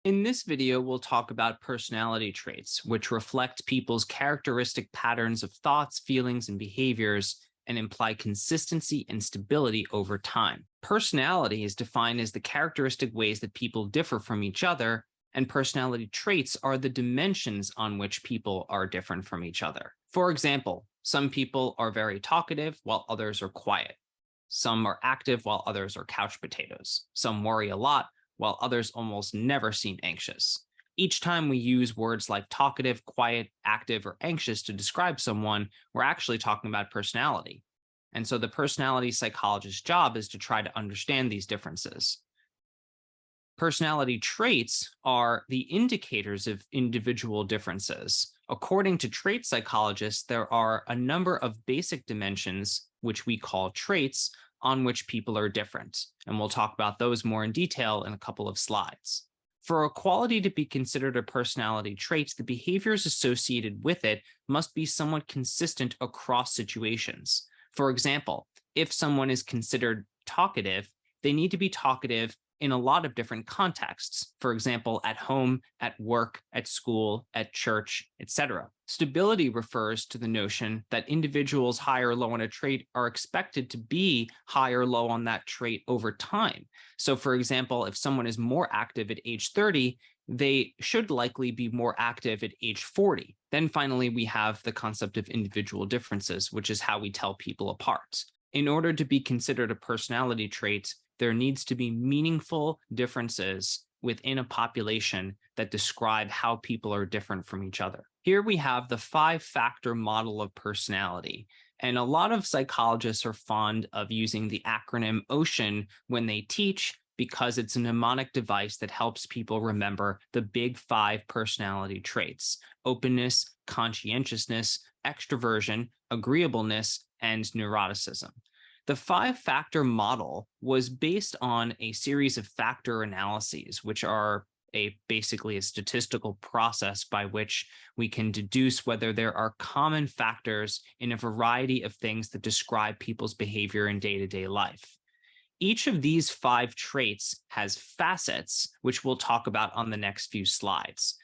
In this video, we'll talk about personality traits, which reflect people's characteristic patterns of thoughts, feelings, and behaviors and imply consistency and stability over time. Personality is defined as the characteristic ways that people differ from each other, and personality traits are the dimensions on which people are different from each other. For example, some people are very talkative while others are quiet. Some are active while others are couch potatoes. Some worry a lot while others almost never seem anxious. Each time we use words like talkative, quiet, active, or anxious to describe someone, we're actually talking about personality. And so the personality psychologist's job is to try to understand these differences. Personality traits are the indicators of individual differences. According to trait psychologists, there are a number of basic dimensions, which we call traits, on which people are different. And we'll talk about those more in detail in a couple of slides. For a quality to be considered a personality trait, the behaviors associated with it must be somewhat consistent across situations. For example, if someone is considered talkative, they need to be talkative in a lot of different contexts. For example, at home, at work, at school, at church, etc. Stability refers to the notion that individuals high or low on a trait are expected to be high or low on that trait over time. So for example, if someone is more active at age 30, they should likely be more active at age 40. Then finally, we have the concept of individual differences, which is how we tell people apart. In order to be considered a personality trait, there needs to be meaningful differences within a population that describe how people are different from each other. Here we have the 5-factor model of personality. And a lot of psychologists are fond of using the acronym OCEAN when they teach because it's a mnemonic device that helps people remember the big 5 personality traits: openness, conscientiousness, extroversion, agreeableness, and neuroticism. The 5-factor model was based on a series of factor analyses, which are basically a statistical process by which we can deduce whether there are common factors in a variety of things that describe people's behavior in day-to-day life. Each of these 5 traits has facets, which we'll talk about on the next few slides.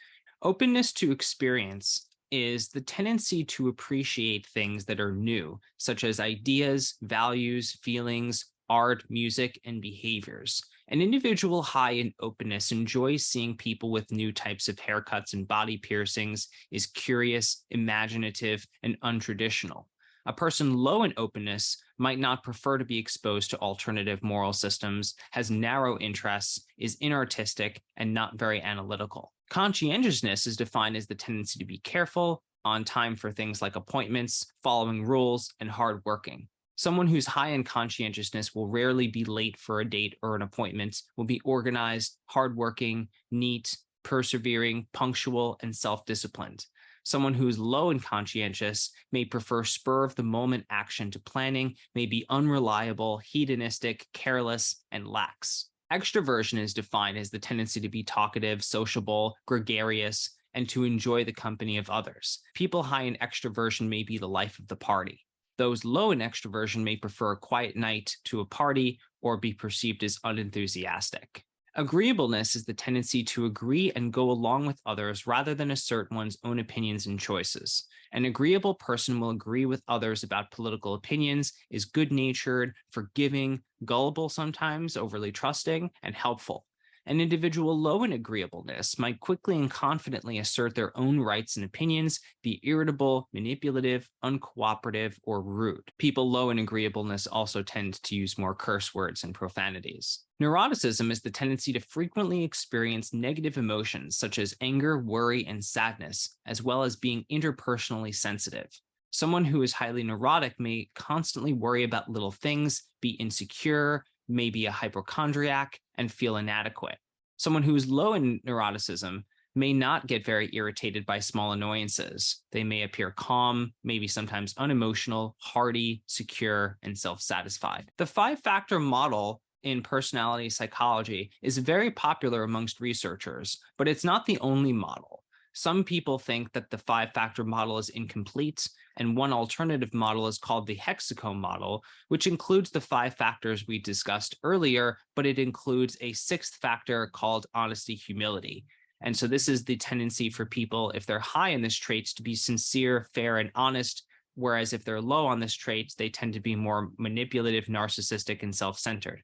Openness to experience is the tendency to appreciate things that are new, such as ideas, values, feelings, art, music, and behaviors. An individual high in openness enjoys seeing people with new types of haircuts and body piercings, is curious, imaginative, and untraditional. A person low in openness might not prefer to be exposed to alternative moral systems, has narrow interests, is inartistic, and not very analytical. Conscientiousness is defined as the tendency to be careful, on time for things like appointments, following rules, and hardworking. Someone who's high in conscientiousness will rarely be late for a date or an appointment, will be organized, hardworking, neat, persevering, punctual, and self-disciplined. Someone who's low in conscientious may prefer spur of the moment action to planning, may be unreliable, hedonistic, careless, and lax. Extroversion is defined as the tendency to be talkative, sociable, gregarious, and to enjoy the company of others. People high in extroversion may be the life of the party. Those low in extroversion may prefer a quiet night to a party or be perceived as unenthusiastic. Agreeableness is the tendency to agree and go along with others rather than assert one's own opinions and choices. An agreeable person will agree with others about political opinions, is good-natured, forgiving, gullible sometimes, overly trusting, and helpful. An individual low in agreeableness might quickly and confidently assert their own rights and opinions, be irritable, manipulative, uncooperative, or rude. People low in agreeableness also tend to use more curse words and profanities. Neuroticism is the tendency to frequently experience negative emotions such as anger, worry, and sadness, as well as being interpersonally sensitive. Someone who is highly neurotic may constantly worry about little things, be insecure, may be a hypochondriac, and feel inadequate. Someone who is low in neuroticism may not get very irritated by small annoyances. They may appear calm, maybe sometimes unemotional, hardy, secure, and self-satisfied. The 5-factor model in personality psychology is very popular amongst researchers, but it's not the only model. Some people think that the five-factor model is incomplete, and one alternative model is called the hexacomb model, which includes the five factors we discussed earlier, but it includes a sixth factor called honesty, humility. And so this is the tendency for people, if they're high in this trait, to be sincere, fair, and honest, whereas if they're low on this trait, they tend to be more manipulative, narcissistic, and self-centered.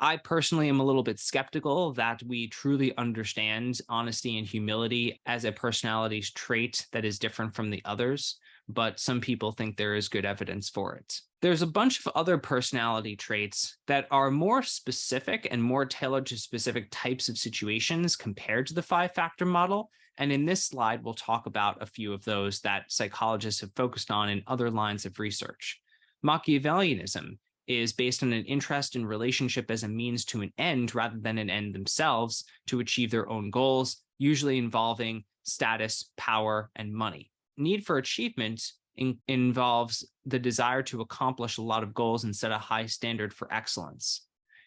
I personally am a little bit skeptical that we truly understand honesty and humility as a personality trait that is different from the others, but some people think there is good evidence for it. There's a bunch of other personality traits that are more specific and more tailored to specific types of situations compared to the five-factor model. And in this slide, we'll talk about a few of those that psychologists have focused on in other lines of research. Machiavellianism is based on an interest in relationship as a means to an end rather than an end themselves to achieve their own goals, usually involving status, power, and money. Need for achievement involves the desire to accomplish a lot of goals and set a high standard for excellence.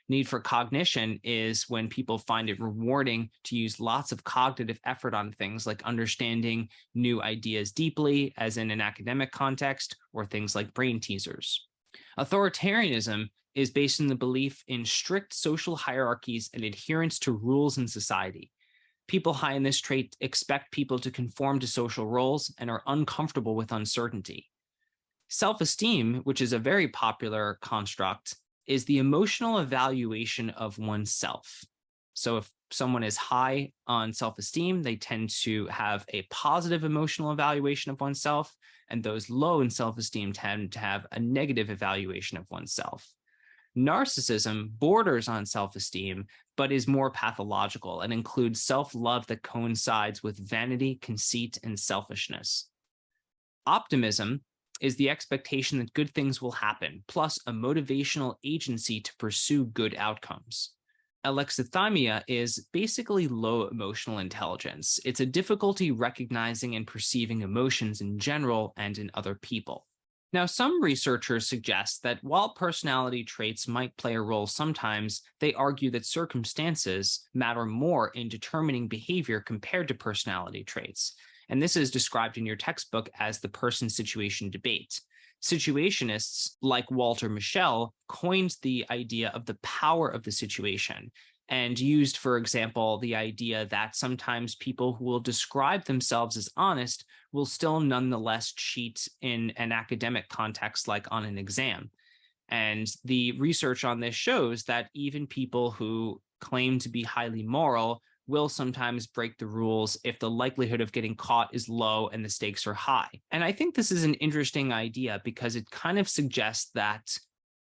Need for cognition is when people find it rewarding to use lots of cognitive effort on things like understanding new ideas deeply, as in an academic context, or things like brain teasers. Authoritarianism is based on the belief in strict social hierarchies and adherence to rules in society. People high in this trait expect people to conform to social roles and are uncomfortable with uncertainty. Self-esteem, which is a very popular construct, is the emotional evaluation of oneself. So if someone is high on self-esteem, they tend to have a positive emotional evaluation of oneself, and those low in self-esteem tend to have a negative evaluation of oneself. Narcissism borders on self-esteem, but is more pathological and includes self-love that coincides with vanity, conceit, and selfishness. Optimism is the expectation that good things will happen, plus a motivational agency to pursue good outcomes. Alexithymia is basically low emotional intelligence. It's a difficulty recognizing and perceiving emotions in general and in other people. Now, some researchers suggest that while personality traits might play a role sometimes, they argue that circumstances matter more in determining behavior compared to personality traits. And this is described in your textbook as the person-situation debate. Situationists like Walter Mischel coined the idea of the power of the situation and used, for example, the idea that sometimes people who will describe themselves as honest will still nonetheless cheat in an academic context, like on an exam. And the research on this shows that even people who claim to be highly moral will sometimes break the rules if the likelihood of getting caught is low and the stakes are high. And I think this is an interesting idea because it kind of suggests that,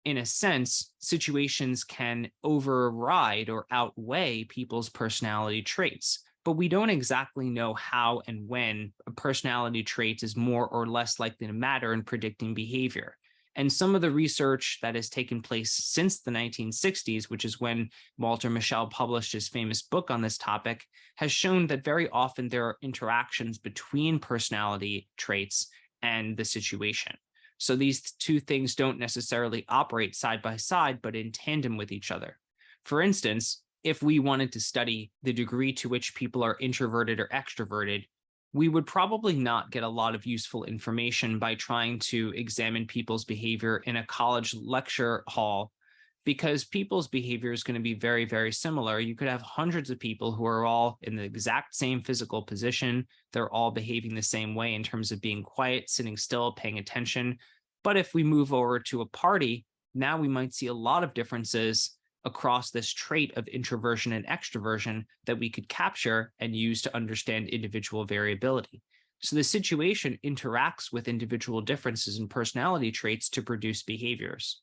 in a sense, situations can override or outweigh people's personality traits. But we don't exactly know how and when a personality trait is more or less likely to matter in predicting behavior. And some of the research that has taken place since the 1960s, which is when Walter Mischel published his famous book on this topic, has shown that very often there are interactions between personality traits and the situation. So these two things don't necessarily operate side by side, but in tandem with each other. For instance, if we wanted to study the degree to which people are introverted or extroverted, we would probably not get a lot of useful information by trying to examine people's behavior in a college lecture hall, because people's behavior is going to be very, very similar. You could have hundreds of people who are all in the exact same physical position. They're all behaving the same way in terms of being quiet, sitting still, paying attention. But if we move over to a party, now we might see a lot of differences across this trait of introversion and extroversion that we could capture and use to understand individual variability. So the situation interacts with individual differences in personality traits to produce behaviors.